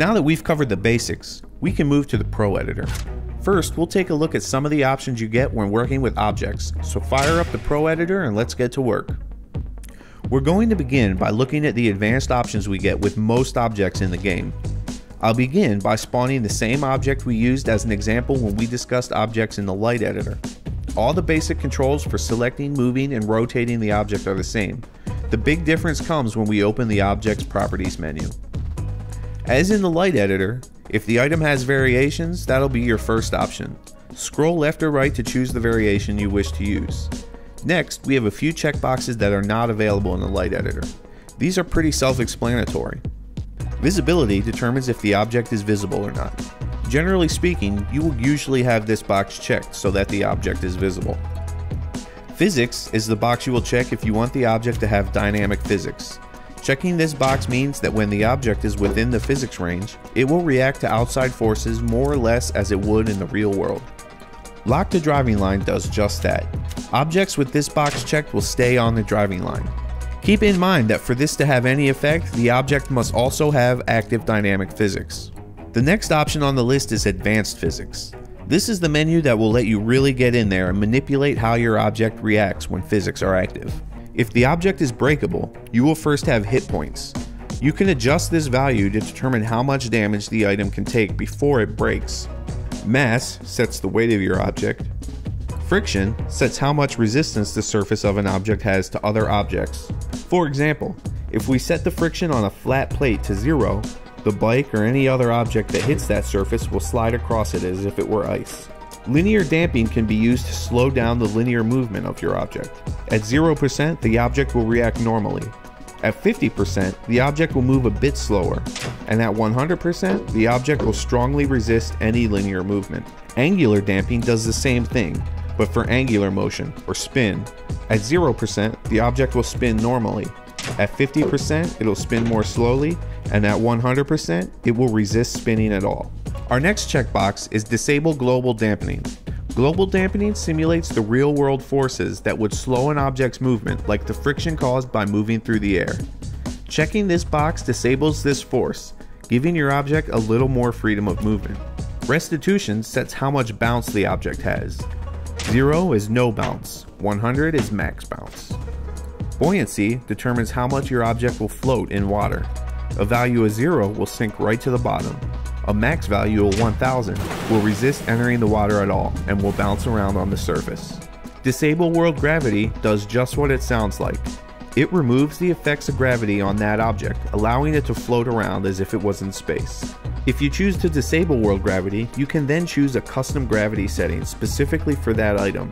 Now that we've covered the basics, we can move to the Pro Editor. First, we'll take a look at some of the options you get when working with objects, so fire up the Pro Editor and let's get to work. We're going to begin by looking at the advanced options we get with most objects in the game. I'll begin by spawning the same object we used as an example when we discussed objects in the Light Editor. All the basic controls for selecting, moving, and rotating the object are the same. The big difference comes when we open the Object's Properties menu. As in the Light Editor, if the item has variations, that'll be your first option. Scroll left or right to choose the variation you wish to use. Next, we have a few checkboxes that are not available in the Light Editor. These are pretty self-explanatory. Visibility determines if the object is visible or not. Generally speaking, you will usually have this box checked so that the object is visible. Physics is the box you will check if you want the object to have dynamic physics. Checking this box means that when the object is within the physics range, it will react to outside forces more or less as it would in the real world. Lock to driving line does just that. Objects with this box checked will stay on the driving line. Keep in mind that for this to have any effect, the object must also have active dynamic physics. The next option on the list is Advanced Physics. This is the menu that will let you really get in there and manipulate how your object reacts when physics are active. If the object is breakable, you will first have hit points. You can adjust this value to determine how much damage the item can take before it breaks. Mass sets the weight of your object. Friction sets how much resistance the surface of an object has to other objects. For example, if we set the friction on a flat plate to 0, the bike or any other object that hits that surface will slide across it as if it were ice. Linear damping can be used to slow down the linear movement of your object. At 0%, the object will react normally. At 50%, the object will move a bit slower. And at 100%, the object will strongly resist any linear movement. Angular damping does the same thing, but for angular motion, or spin. At 0%, the object will spin normally. At 50%, it'll spin more slowly, and at 100%, it will resist spinning at all. Our next checkbox is Disable Global Dampening. Global dampening simulates the real-world forces that would slow an object's movement, like the friction caused by moving through the air. Checking this box disables this force, giving your object a little more freedom of movement. Restitution sets how much bounce the object has. 0 is no bounce, 100 is max bounce. Buoyancy determines how much your object will float in water. A value of 0 will sink right to the bottom. A max value of 1000 will resist entering the water at all and will bounce around on the surface. Disable World Gravity does just what it sounds like. It removes the effects of gravity on that object, allowing it to float around as if it was in space. If you choose to disable World Gravity, you can then choose a custom gravity setting specifically for that item.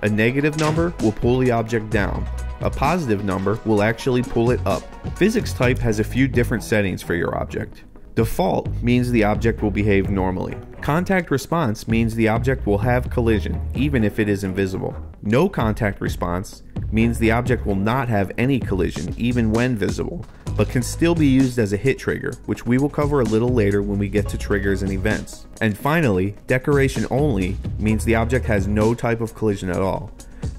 A negative number will pull the object down. A positive number will actually pull it up. Physics type has a few different settings for your object. Default means the object will behave normally. Contact response means the object will have collision, even if it is invisible. No contact response means the object will not have any collision, even when visible, but can still be used as a hit trigger, which we will cover a little later when we get to triggers and events. And finally, decoration only means the object has no type of collision at all.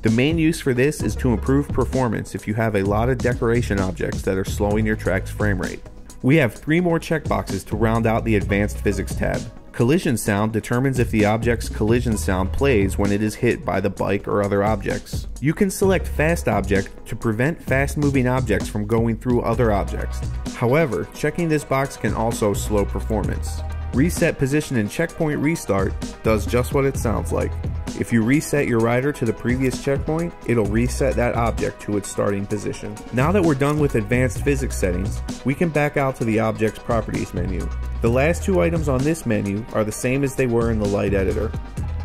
The main use for this is to improve performance if you have a lot of decoration objects that are slowing your track's frame rate. We have 3 more checkboxes to round out the Advanced Physics tab. Collision sound determines if the object's collision sound plays when it is hit by the bike or other objects. You can select Fast Object to prevent fast-moving objects from going through other objects. However, checking this box can also slow performance. Reset Position and Checkpoint Restart does just what it sounds like. If you reset your rider to the previous checkpoint, it'll reset that object to its starting position. Now that we're done with advanced physics settings, we can back out to the Object's Properties menu. The last 2 items on this menu are the same as they were in the Light Editor.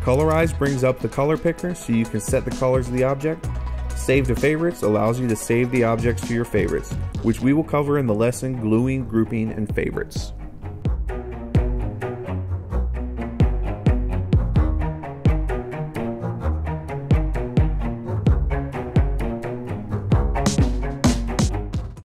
Colorize brings up the color picker so you can set the colors of the object. Save to Favorites allows you to save the objects to your favorites, which we will cover in the lesson Gluing, Grouping, and Favorites.